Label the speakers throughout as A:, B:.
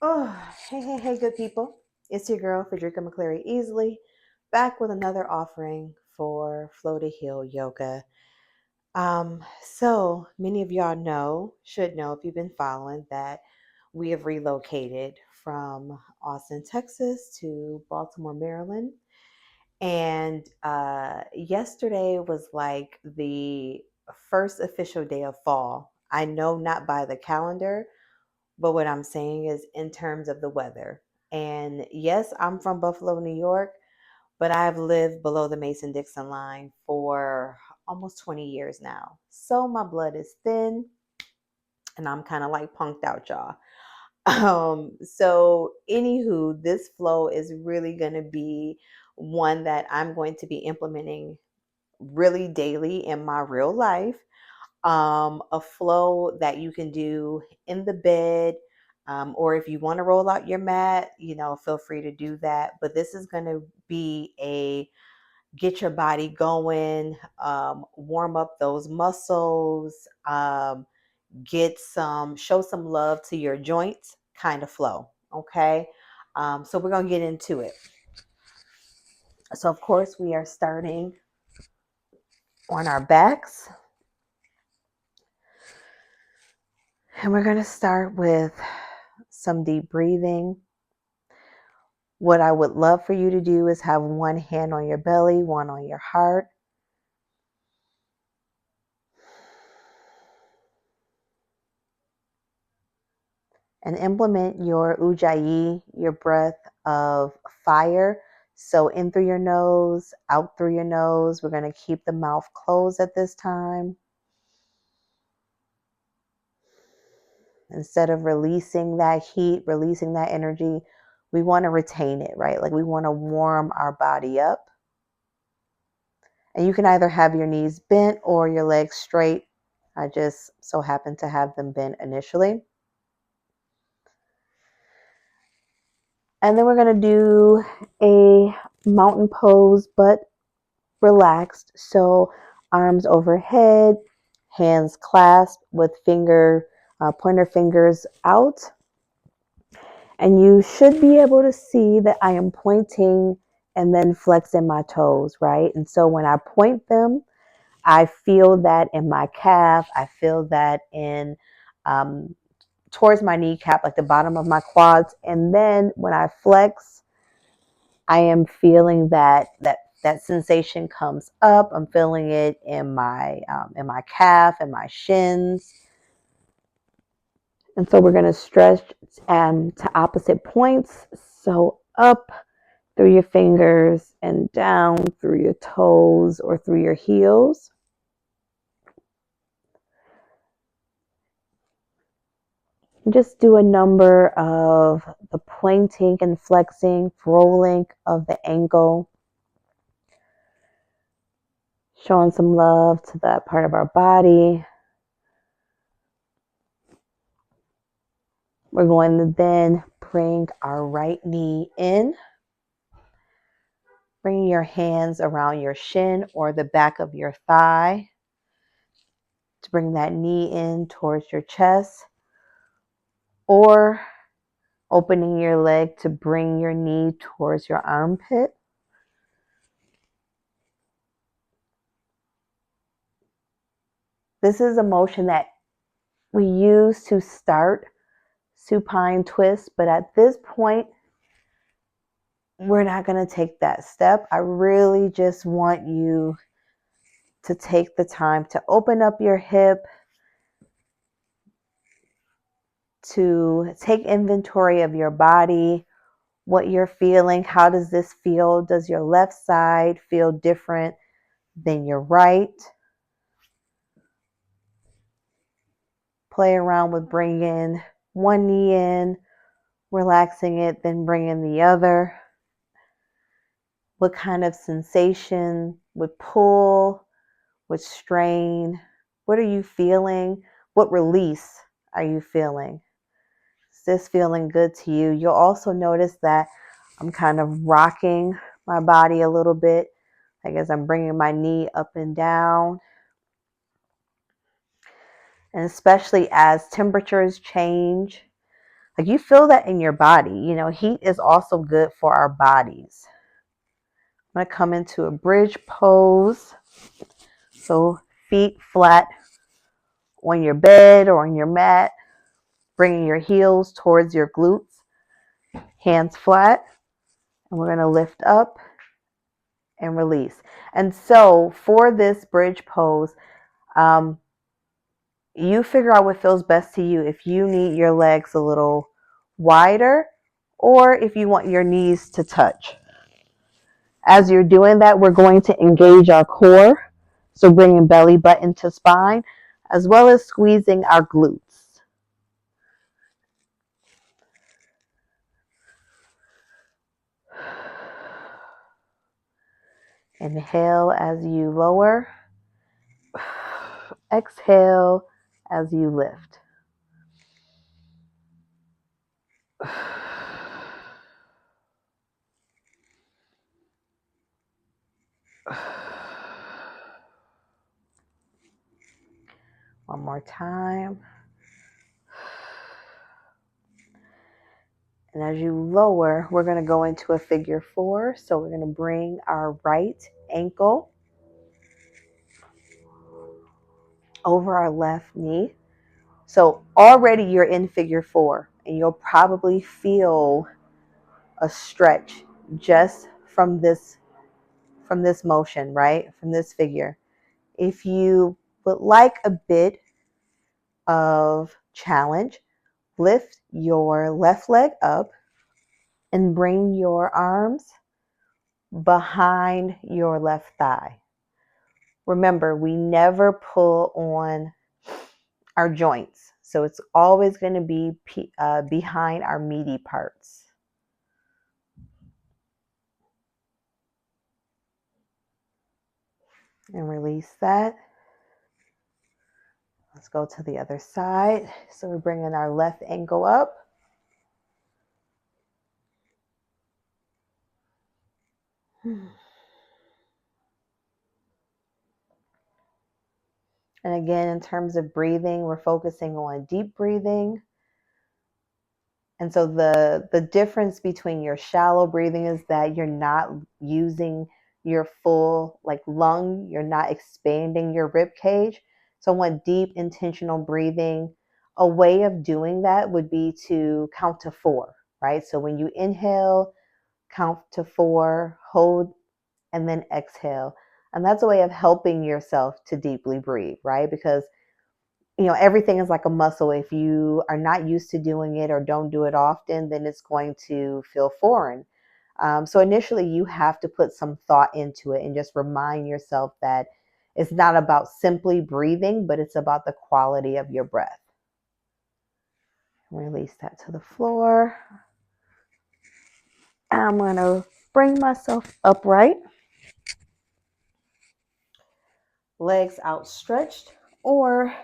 A: Oh, hey, good people. It's your girl, Frederica McCleary Easley, back with another offering for Flow to Heal Yoga. So many of y'all should know if you've been following, that we have relocated from Austin, Texas to Baltimore, Maryland. And yesterday was like the first official day of fall. I know not by the calendar, but what I'm saying is in terms of the weather. And yes, I'm from Buffalo, New York, but I've lived below the Mason Dixon line for almost 20 years now. So my blood is thin and I'm kind of like punked out, y'all. So anywho, this flow is really going to be one that I'm going to be implementing really daily in my real life. A flow that you can do in the bed, or if you want to roll out your mat, feel free to do that. But this is going to be a get your body going, warm up those muscles, show some love to your joints kind of flow. Okay. So we're going to get into it. So, of course, we are starting on our backs. And we're going to start with some deep breathing. What I would love for you to do is have one hand on your belly, one on your heart. And implement your ujjayi, your breath of fire. So in through your nose, out through your nose. We're going to keep the mouth closed at this time. Instead of releasing that heat, releasing that energy, we want to retain it, right? Like we want to warm our body up. And you can either have your knees bent or your legs straight. I just so happen to have them bent initially. And then we're going to do a mountain pose, but relaxed. So arms overhead, hands clasped with pointer fingers out. And you should be able to see that I am pointing and then flexing my toes, right? And so when I point them, I feel that in my calf. I feel that in towards my kneecap, like the bottom of my quads. And then when I flex, I am feeling that sensation comes up. I'm feeling it in my calf and my shins. And so we're going to stretch to opposite points. So up through your fingers and down through your toes or through your heels. Just do a number of the pointing and flexing, rolling of the ankle, showing some love to that part of our body. We're going to then bring our right knee in, bringing your hands around your shin or the back of your thigh to bring that knee in towards your chest, or opening your leg to bring your knee towards your armpit. This is a motion that we use to start supine twist, but at this point, we're not going to take that step. I really just want you to take the time to open up your hip, to take inventory of your body, what you're feeling. How does this feel? Does your left side feel different than your right? Play around with bringing one knee in, relaxing it, then bringing the other. What kind of sensation would pull, would strain? What are you feeling? What release are you feeling? Is this feeling good to you? You'll also notice that I'm kind of rocking my body a little bit, like as I'm bringing my knee up and down. And especially as temperatures change, Like you feel that in your body. You know, heat is also good for our bodies. I'm going to come into a bridge pose. So feet flat on your bed or on your mat, bringing your heels towards your glutes, hands flat. And we're going to lift up and release. And so for this bridge pose, you figure out what feels best to you. If you need your legs a little wider or if you want your knees to touch. As you're doing that, we're going to engage our core. So bringing belly button to spine, as well as squeezing our glutes. Inhale as you lower. Exhale as you lift. One more time. And as you lower, we're going to go into a figure four. So we're going to bring our right ankle over our left knee. So already you're in figure four, and you'll probably feel a stretch just from this motion, right? From this figure. If you would like a bit of challenge, lift your left leg up and bring your arms behind your left thigh. Remember, we never pull on our joints, so it's always going to be behind our meaty parts. And release that. Let's go to the other side. So we're bringing our left ankle up. And again, in terms of breathing, we're focusing on deep breathing. And so the difference between your shallow breathing is that you're not using your full lung, you're not expanding your rib cage. So I want deep intentional breathing. A way of doing that would be to count to 4, right? So when you inhale, count to 4, hold, and then exhale. And that's a way of helping yourself to deeply breathe, right? Because everything is like a muscle. If you are not used to doing it or don't do it often, then it's going to feel foreign. So initially, you have to put some thought into it and just remind yourself that it's not about simply breathing, but it's about the quality of your breath. Release that to the floor. And I'm going to bring myself upright. Legs outstretched, or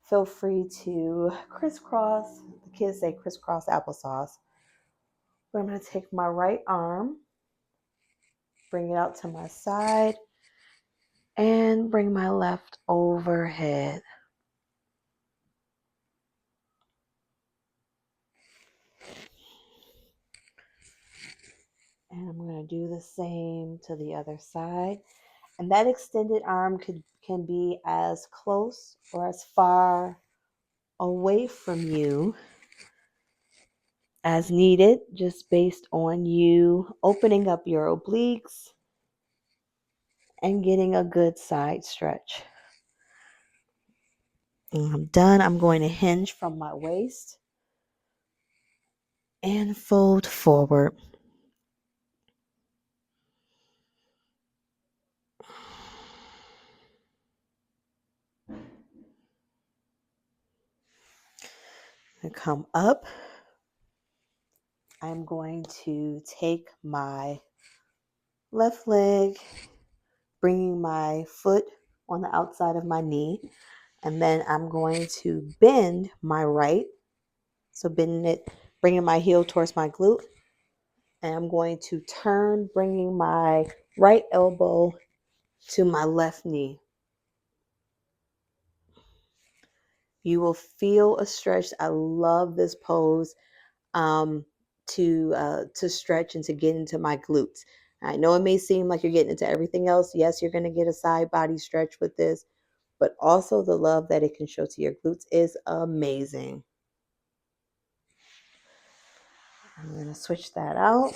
A: feel free to crisscross. The kids say crisscross applesauce. But I'm going to take my right arm, bring it out to my side, and bring my left overhead. And I'm going to do the same to the other side. And that extended arm can be as close or as far away from you as needed, just based on you opening up your obliques and getting a good side stretch. When I'm done, I'm going to hinge from my waist and fold forward. And come up. I'm going to take my left leg, bringing my foot on the outside of my knee, and then I'm going to bend my right. So bending it, bringing my heel towards my glute, and I'm going to turn, bringing my right elbow to my left knee. You will feel a stretch. I love this pose to stretch and to get into my glutes. I know it may seem like you're getting into everything else. Yes, you're going to get a side body stretch with this, but also the love that it can show to your glutes is amazing. I'm going to switch that out.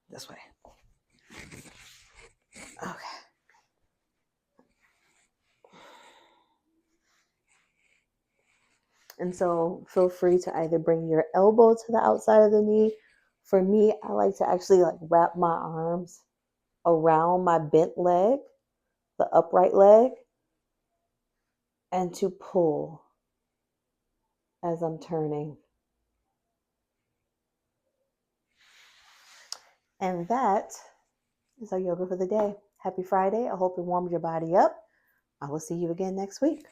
A: This way. Okay. And so feel free to either bring your elbow to the outside of the knee. For me, I like to actually like wrap my arms around my bent leg, the upright leg, and to pull as I'm turning. And that is our yoga for the day. Happy Friday. I hope it warmed your body up. I will see you again next week.